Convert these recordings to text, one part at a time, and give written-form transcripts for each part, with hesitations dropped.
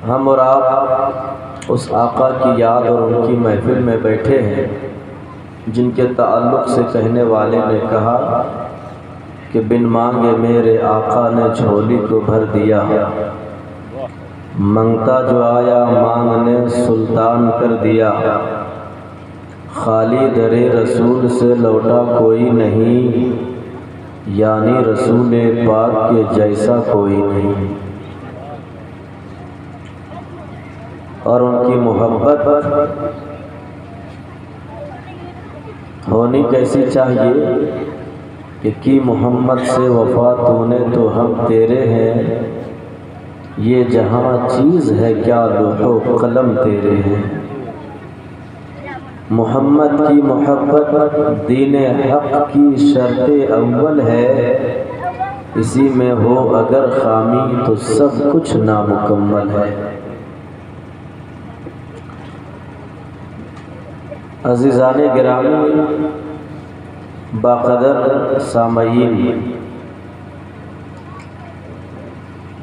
ہم اور آپ اس آقا کی یاد اور ان کی محفل میں بیٹھے ہیں جن کے تعلق سے کہنے والے نے کہا کہ بن مانگے میرے آقا نے جھولی کو بھر دیا، منگتا جو آیا مانگنے سلطان کر دیا، خالی در رسول سے لوٹا کوئی نہیں، یعنی رسول پاک کے جیسا کوئی نہیں۔ اور ان کی محبت ہونی کیسی چاہیے کہ کی محمد سے وفا تو نے تو ہم تیرے ہیں، یہ جہاں چیز ہے کیا لوح و قلم تیرے ہیں۔ محمد کی محبت دین حق کی شرط اول ہے، اسی میں ہو اگر خامی تو سب کچھ نامکمل ہے۔ عزیزان گرامی، باقدر سامعین،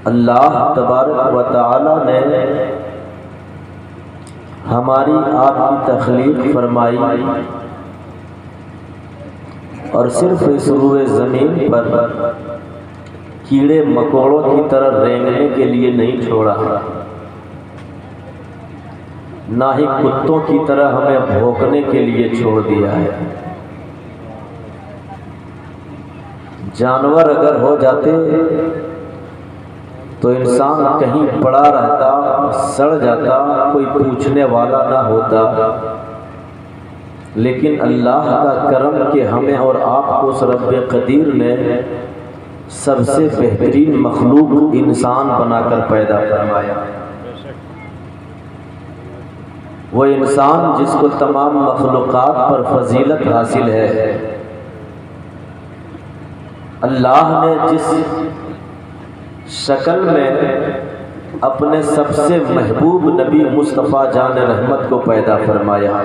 اللہ تبارک و تعالی نے ہماری آپ کی تخلیق فرمائی اور صرف اس روئے زمین پر کیڑے مکوڑوں کی طرح رینگنے کے لیے نہیں چھوڑا، نہ ہی کتوں کی طرح ہمیں بھونکنے کے لیے چھوڑ دیا ہے۔ جانور اگر ہو جاتے تو انسان کہیں پڑا رہتا، سڑ جاتا، کوئی پوچھنے والا نہ ہوتا، لیکن اللہ کا کرم کہ ہمیں اور آپ کو اس رب قدیر نے سب سے بہترین مخلوق انسان بنا کر پیدا فرمایا۔ وہ انسان جس کو تمام مخلوقات پر فضیلت حاصل ہے، اللہ نے جس شکل میں اپنے سب سے محبوب نبی مصطفیٰ جان رحمت کو پیدا فرمایا،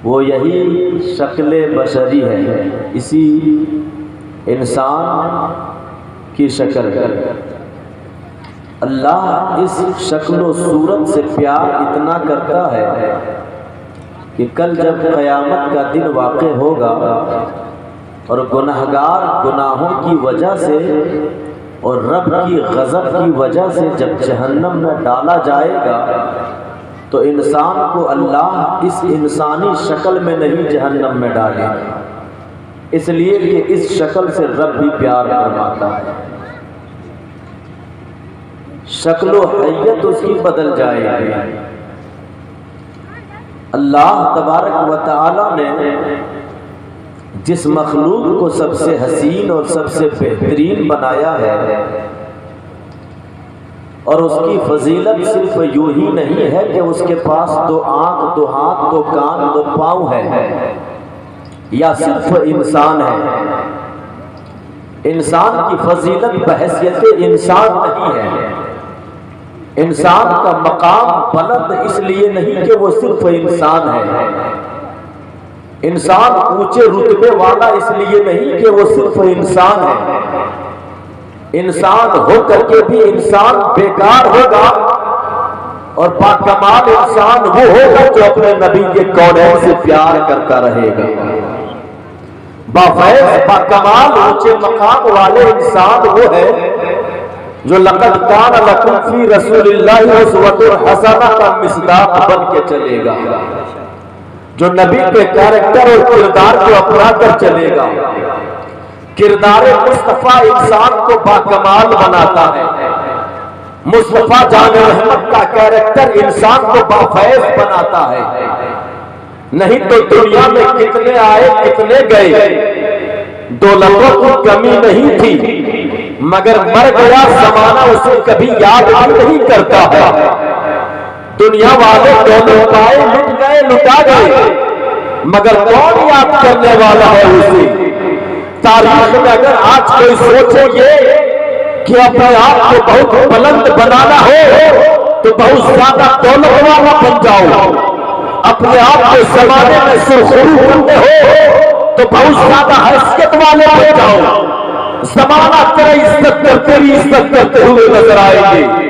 وہ یہی شکل بشری ہے، اسی انسان کی شکل ہے۔ اللہ اس شکل و صورت سے پیار اتنا کرتا ہے کہ کل جب قیامت کا دن واقع ہوگا اور گنہگار گناہوں کی وجہ سے اور رب کی غضب کی وجہ سے جب جہنم میں ڈالا جائے گا تو انسان کو اللہ اس انسانی شکل میں نہیں جہنم میں ڈالے گا، اس لیے کہ اس شکل سے رب بھی پیار فرماتا ہے۔ شکل و حیت اس کی بدل جائے گی۔ اللہ تبارک و تعالی نے جس مخلوق کو سب سے حسین اور سب سے بہترین بنایا ہے، اور اس کی فضیلت صرف یوں ہی نہیں ہے کہ اس کے پاس دو آنکھ، دو ہاتھ، دو کان، دو پاؤں ہے، یا صرف انسان ہے۔ انسان کی فضیلت بحیثیت انسان نہیں ہے۔ انسان کا مقام بلند اس لیے نہیں کہ وہ صرف انسان ہے، انسان اونچے رتبے والا اس لیے نہیں کہ وہ صرف انسان ہے۔ انسان ہو کر کے بھی انسان بیکار ہوگا، اور باکمال انسان وہ ہوگا جو اپنے نبی کے کونین سے پیار کرتا رہے گا۔ بافیض باکمال اونچے مقام والے انسان وہ ہے جو لقد کان لکم فی رسول اللہ اسوۃ حسنہ کا مصداق بن کے چلے گا، جو نبی کے کیریکٹر اور کردار کو اپنا کر چلے گا۔ کردار مصطفیٰ انسان کو باکمال بناتا ہے، مصطفیٰ جان رحمت کا کیریکٹر انسان کو بافیض بناتا ہے۔ نہیں تو دنیا میں کتنے آئے کتنے گئے، دولتوں کی کمی نہیں تھی، مگر مر گیا زمانہ اسے کبھی یاد نہیں کرتا ہے۔ دنیا والے دونوں پائے لٹ گئے لٹا گئے، مگر کون یاد کرنے والا ہے اسے؟ تاریخ میں اگر آج کوئی سوچے یہ کہ اپنے آپ کو بہت بلند بنانا ہو تو بہت زیادہ دولت والا بن جاؤ، اپنے آپ کو زمانے میں سرخرو کرنے ہو تو بہت زیادہ حیثیت والے بن جاؤ، زمانہ تیری عزت کرتے ہوئے نظر آئے گے۔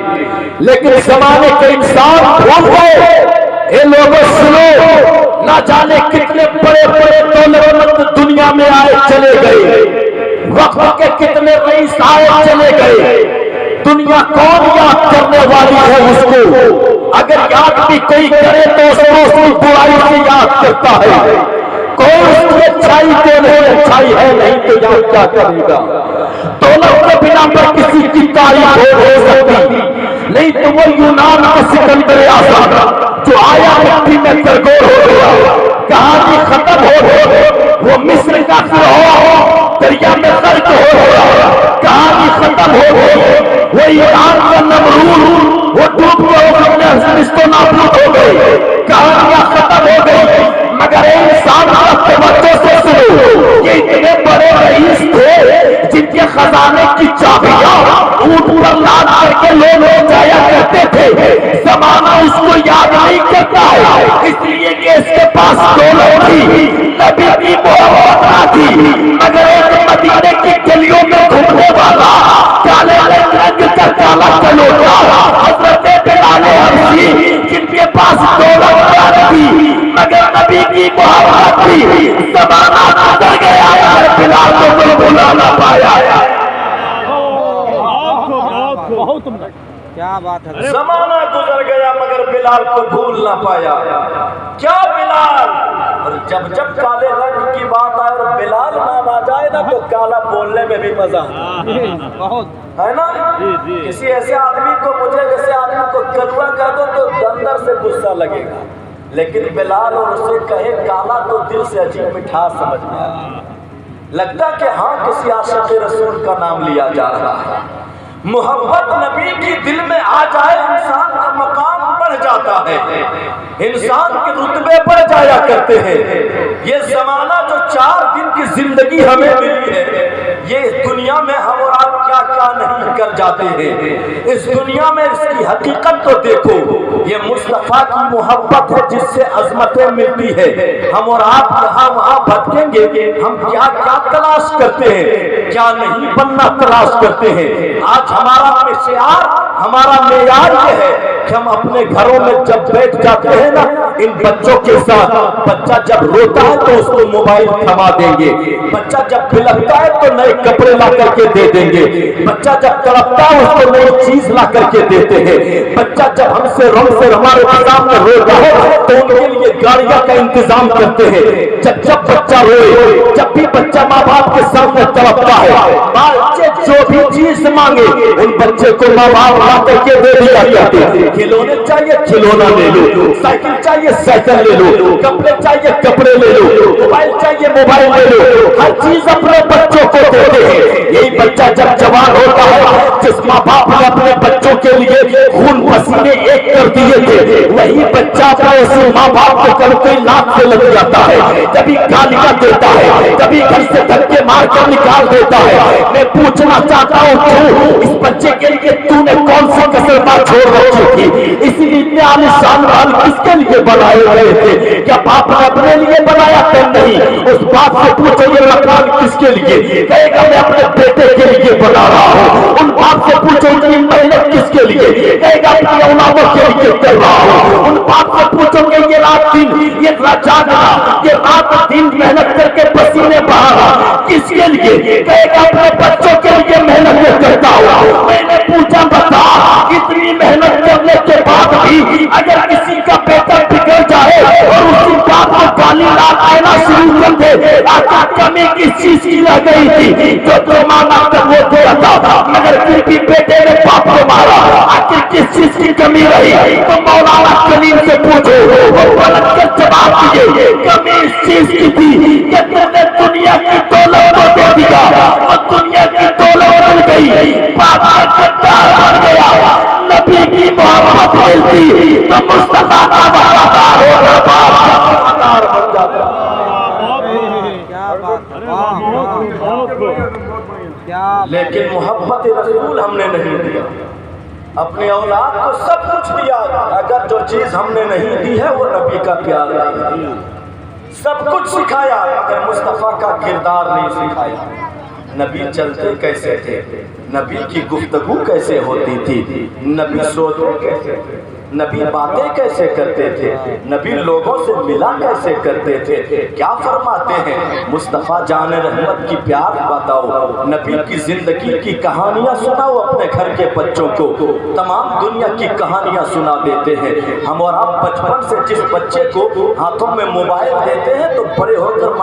لیکن زمانے کے انسان بھول گئے. اے لوگوں سنو، نہ جانے کتنے بڑے بڑے دولتمند دنیا میں آئے چلے گئے، وقت کے کتنے رئیس آئے چلے گئے. دنیا کون یاد کرنے والی ہے اس کو؟ اگر یاد بھی کوئی کرے تو اس کو اس کی برائی سے یاد کرتا ہے. کوئی اس کی اچھائی کو نہیں، اچھائی ہے نہیں تو یاد کیا کرے گا؟ دولت کے بنا پر کسی کی تعریف ہو سکتی نہیں تو وہ یونان کا سکندر اعظم جو آیا مٹی میں سرگور ہو گیا، کہانی ختم ہو گئی. وہ مصر کا فرعون دریا میں غرق ہو گیا، کہانی ختم ہو گئی. وہ ایران کا نمرود وہ ڈوب کے اپنے نست و نابود ہو گئے، کہانیاں ختم ہو گئی. مگر انسان اپنے بچوں سے سنو، یہ اتنے بڑے رئیس تھے جن کے خزانے کی چابیاں اونٹ پر لاد کر کے لوگ لے جایا کرتے تھے. زمانہ اس کو یاد نہیں کرتا ہے، اس لیے کہ اس کے پاس دولت تھی، نبی کی محبت نہ تھی. مگر ایک مدینے کی گلیوں میں گھومنے والا کالے رنگ کا کالا کلوٹا حضرت بلال حبشی جن کے پاس دولت نہ تھی مگر نبی کی محبت تھی. زمانہ گزر گیا ہے، بلال کو کوئی بلا نہ پایا. کیا بات ہے، زمانہ گزر گیا مگر بلال کو بھول نہ پایا. کیا بلال؟ اور جب جب کالے رنگ کی بات آئے اور بلال نام آ جائے نا تو کالا بولنے میں بھی مزہ ہے نا. کسی ایسے آدمی کو، مجھے جیسے آدمی کو کلوا کہہ دو تو اندر سے غصہ لگے گا، لیکن بلال اور اسے کہے کالا تو دل سے عجیب مٹھاس سمجھ میں آیا. لگتا کہ ہاں کسی عاشق رسول کا نام لیا جا رہا ہے. محبت نبی کی دل میں آ جائے انسان کا مقام بڑھ جاتا ہے، انسان کے رتبے بڑھ جایا کرتے ہیں. یہ زمانہ جو 4 دن کی زندگی ہمیں ملی ہے، یہ دنیا میں ہم اور آپ کیا کیا نہیں کر جاتے ہیں. اس دنیا میں اس کی حقیقت تو دیکھو، یہ مصطفیٰ کی محبت ہے جس سے عظمتیں ملتی ہے. ہم اور آپ یہاں وہاں بھٹکیں گے، ہم کیا کیا تلاش کرتے ہیں، کیا نہیں بننا تلاش کرتے ہیں. آج ہمارا شعار، ہمارا معیار یہ ہے کہ ہم اپنے گھروں میں جب بیٹھ جاتے ہیں نا ان بچوں کے ساتھ، بچہ جب روتا ہے تو اس کو موبائل تھما دیں گے، بچہ جب بلکتا ہے تو نئے کپڑے لا کر کے دے دیں گے، بچہ جب تڑپتا ہے اس کو نئی چیز لا کر کے دیتے ہیں. بچہ جب ہم سے ہمارے سامنے روتا ہے تو ان کے لیے گاڑیاں کا انتظام کرتے ہیں. جب بچہ روئے، جب بھی بچہ ماں باپ کے سامنے تڑپتا ہے، بچے جو بھی چیز مانگے ان بچے کو ماں باپ لا کر کے دے دیا کرتے ہیں. کھلونے چاہیے کھلونا لے لو، سائیکل چاہیے سائیکل لے لو، کپڑے چاہیے کپڑے لے لو، موبائل چاہیے موبائل لے لو، ہر چیز اپنے بچوں کو دیتے ہیں. یہی بچہ جب جوان ہوتا ہے، جس ماں باپ نے اپنے بچوں کے لیے خون پسینے ایک کر دیے تھے، وہی بچہ اسی ماں باپ کو کر کوئی لاکھ سے لگ جاتا ہے. کبھی گالیاں دیتا ہے، کبھی گھر سے دھکے مار کر نکال دیتا ہے. میں پوچھنا چاہتا ہوں کیوں اس بچے کے لیے تو نے کون سی کسر نہ چھوڑ رکھی تھی؟ اسی لیے اتنے عالیشان محل کس کے لیے بنائے گئے تھے؟ کیا باپ نے اپنے لیے بنایا تھا؟ نہیں. اس باپ سے پوچھو یہ مکان کس کے لیے؟ کہے گا میں اپنے بیٹے کے لیے بنا رہا ہوں. ان باپ سے پوچھو اتنی محنت کس کے لیے؟ کہے گا اپنی اولادوں کے لیے کر رہا ہوں. ان باپ سے پوچھو کہ یہ رات دن یہ جاگنا، یہ رات دن محنت کر کے پسینے بہانا کس کے لیے؟ کہے گا اپنے بچوں کے لیے محنت کرتا ہوں. میں نے پوچھا بتا اتنی محنت کرنے کے بعد بھی اگر کسی کا بیٹا بگڑ جائے اور اسی بات کو گالی لانا شروع کر دے، آقا کمی کس چیز کی رہ گئی تھی؟ جو تو مانا تھا وہ دیا تھا مگر پھر بھی بیٹے نے باپ کو مارا، آخر کس چیز کی کمی رہی؟ تو مولانا کلیم سے پوچھو، وہ پلٹ کر جواب دیے کمی اس چیز کی تھی کہ تم نے دنیا کی دولت کو دے دیا اور دنیا کی دولت مل گئی، باپ کا گدار بن گیا. نبی کی محبت ملتی تو مصطفیٰ کا وفادار ہوگا، باپ کا وفادار بن جاتا. لیکن محبت رسول ہم نے نہیں دیا، اپنے اولاد کو سب کچھ دیا. اگر جو چیز ہم نے نہیں دی ہے وہ نبی کا پیار نہیں. سب کچھ سکھایا مگر مصطفیٰ کا کردار نہیں سکھایا. نبی چلتے کیسے تھے؟ نبی کی گفتگو کیسے ہوتی تھی، نبی سوتے کیسے تھے، نبی باتیں کیسے کرتے تھے، نبی لوگوں سے ملا کیسے کرتے تھے، کیا فرماتے ہیں مصطفیٰ جان رحمت کی پیار بتاؤ، نبی کی زندگی کی کہانیاں سناؤ اپنے گھر کے بچوں کو، تمام دنیا کی کہانیاں سنا دیتے ہیں ہم اور آپ۔ بچپن سے جس بچے کو ہاتھوں میں موبائل دیتے ہیں تو بڑے ہو کر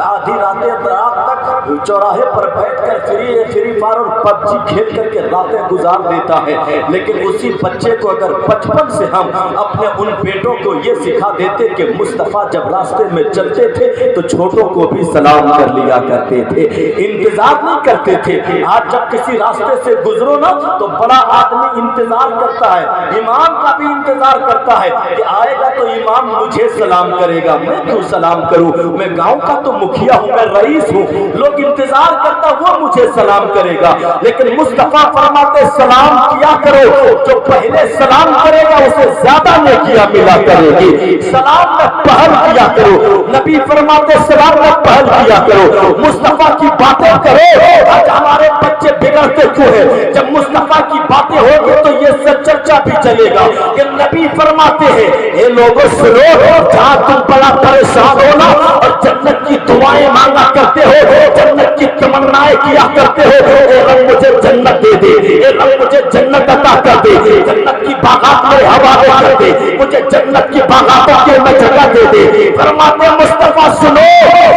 آدھی رات تک چوراہے پر بیٹھ کر فری فائر اور پب جی کھیل کر کے راتیں گزار دیتا ہے، لیکن اسی بچے کو اگر بچپن سے ہم اپنے ان بیٹوں کو یہ سکھا دیتے کہ مصطفیٰ جب راستے میں چلتے تھے تو چھوٹوں کو بھی سلام کر لیا کرتے تھے، انتظار نہیں کرتے تھے۔ آج جب کسی راستے سے گزرو نا تو بڑا آدمی انتظار کرتا ہے، امام کا بھی انتظار کرتا ہے کہ آئے گا تو امام مجھے سلام کرے گا، میں کیوں سلام کروں، میں گاؤں کا تو مکھیا ہوں، میں رئیس ہوں، لوگ انتظار کرتا وہ مجھے سلام کرے گا، لیکن مصطفیٰ فرماتے سلام کیا کرو، جو پہلے سلام کرے گا اسے زیادہ نیکیاں ملا کرے گی، سلام میں پہل کیا کرو، نبی فرماتے سلام میں پہل کیا کرو، مصطفیٰ کی باتیں کرو۔ آج ہمارے بچے بگڑتے کیوں ہیں؟ جب مصطفیٰ کی باتیں ہوگی تو یہ سب چرچا بھی چلے گا کہ نبی فرماتے ہیں اے لوگوں سنو، جہاں تم بڑا پریشان ہونا اور جنت کی دعائیں مانگا کرتے ہو، جنت کی تمنائیں کیا کرتے ہو، اے رب مجھے جنت دے دے، اے رب مجھے جنت عطا کر دے، جنت کی باغات میں حوالے کر دے، مجھے جنت کی باغاتوں کے میں جگہ دے دے۔ فرماتے مصطفیٰ سنو،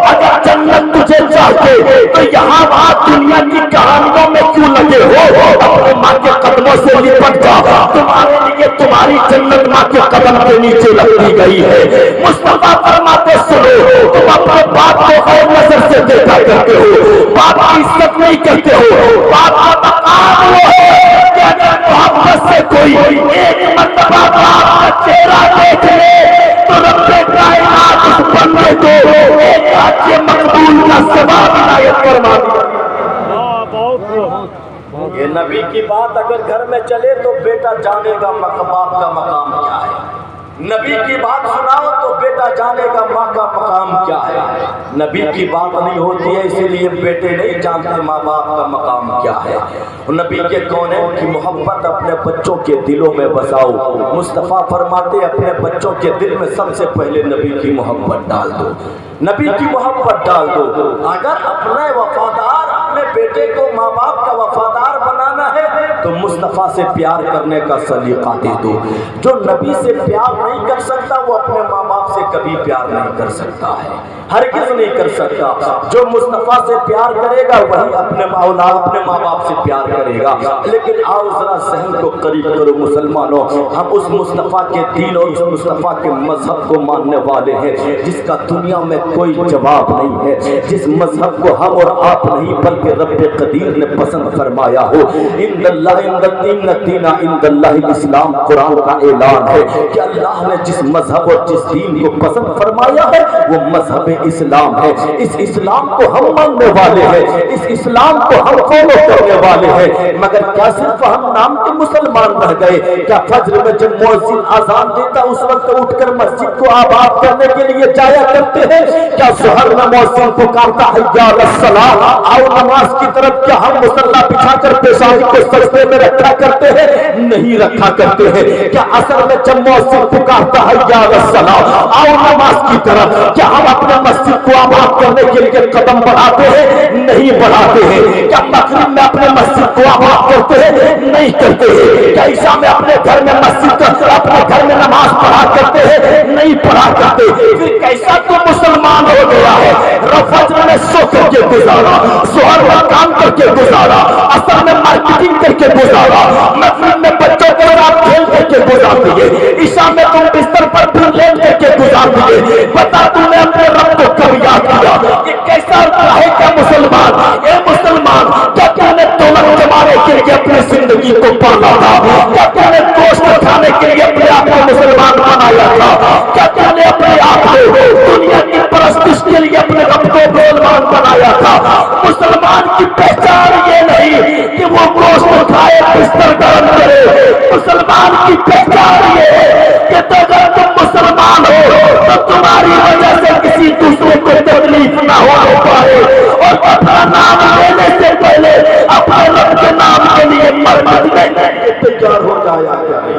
اگر جنت تجھے چاہتے تو یہاں وہاں دنیا کی کہانیوں میں کیوں لگے ہو، اپنے ماں کے قدموں سے لپٹ جا، تمہارے لیے تمہاری جنت ماں کے قدم کے نیچے لگی گئی ہے۔ مصطفیٰ فرماتے سنو، تم اپنے باپ کو غیر نظر سے دیکھا کرتے ہو، باپ کی عزت نہیں کرتے ہو، باپ کا مقام وہ ہے کہ اگر محبت سے کوئی ایک مرتبہ باپ کا چہرہ دیکھ لے تو رب کائنات اس بندے کو ایک حج مقبول کا ثواب عنایت فرما دیا۔ یہ نبی کی بات اگر گھر میں چلے تو بیٹا جانے گا باپ کا مقام کیا ہے، نبی کی بات سناؤ تو بیٹا جانے گا ماں کا مقام کیا ہے۔ نبی کی بات نہیں ہوتی ہے اسی لیے بیٹے نہیں جانتے ماں باپ کا مقام کیا ہے۔ نبی کے کونین کی محبت اپنے بچوں کے دلوں میں بساؤ، مصطفیٰ فرماتے اپنے بچوں کے دل میں سب سے پہلے نبی کی محبت ڈال دو، نبی کی محبت ڈال دو۔ اگر اپنے وفادار اپنے بیٹے کو ماں باپ کا وفادار بنانا ہے تو مصطفیٰ سے پیار کرنے کا سلیقہ دے دو۔ جو نبی سے پیار نہیں کر سکتا وہ اپنے ماں باپ سے کبھی پیار نہیں کر سکتا ہے، ہرگز نہیں کر سکتا۔ جو مصطفیٰ سے پیار کرے گا وہی اپنے اولاد اپنے ماں باپ سے پیار کرے گا۔ لیکن آؤ ذرا ذہن کو قریب کرو مسلمانوں، ہم اس مصطفیٰ کے دین اور اس مصطفیٰ کے مذہب کو ماننے والے ہیں جس کا دنیا میں کوئی جواب نہیں ہے، جس مذہب کو ہم اور آپ نہیں بلکہ رب قدیر نے پسند فرمایا ہو۔ ان الدین عند اللہ الاسلام، قرآن کا اعلان ہے کہ اللہ نے جس مذہب اور جس دین کو پسند فرمایا ہے وہ مذہب اسلام ہے۔ اس اسلام کو ہم ماننے والے ہیں، اس اسلام کو ہم فالو کرنے والے ہیں، مگر کیا صرف ہم نام کے مسلمان رہ گئے؟ کیا فجر میں جب مؤذن اذان دیتا اس وقت اٹھ کر مسجد کو آباد کرنے کے لیے جایا کرتے ہیں؟ کیا ظہر میں مؤذن پکارتا حی علی الصلاۃ آؤ نماز کی طرف، کیا ہم مصلی بچھا کر پیشانی کو سجدے میں رکھا کرتے ہیں؟ نہیں رکھا کرتے ہیں۔ کیا عصر میں جب مؤذن پکارتا حی علی الصلاۃ آؤ نماز کی طرف، کیا ہم اپنے مسجد کو آباد کرنے کے لیے قدم بڑھاتے ہیں؟ نہیں بڑھاتے ہیں۔ کیا مغرب میں اپنے مسجد کو آباد کرتے ہیں؟ نہیں کرتے ہیں۔ کیا عشاء میں اپنے گھر میں مسجد اپنے گھر میں نماز پڑھا کرتے ہیں؟ نہیں پڑھا کرتے۔ پھر کیسا تو مسلمان ہو گیا ہے؟ فجر میں سو کر کے گزارا، ظہر میں کام کر کے گزارا، عصر میں مارکیٹنگ کر کے گزارا، مغرب میں بچوں کے ساتھ کھیل کر کے گزار دیے، عشاء میں تم بستر پر پھر لیٹ کر کے گزار دیے۔ بتا تم نے اپنے رب کو کب یاد کیا؟ یہ کیسا ہے کیا مسلمان؟ اے مسلمان، کیا تم نے دولت کمانے کے لیے اپنی زندگی کو پالا تھا؟ کیا تم نے گوشت کھانے کے لیے اپنے آپ کو مسلمان بنایا تھا؟ کیا تم نے اپنے آپ کو دنیا کی پرستش کے لیے اپنے رب کو مسلمان بنایا تھا؟ مسلمان کی پہچان یہ نہیں کہ وہ گوشت کھائے بستر گرم کرے، مسلمان کی پہچان یہ ہے کہ اگر تم مسلمان ہو تو تمہاری وجہ سے کسی دوسرے کو تکلیف نہ ہو پائے، اور اپنا نام لینے سے پہلے اپنے رب کے نام مدینے کے تیار ہو جایا کرے۔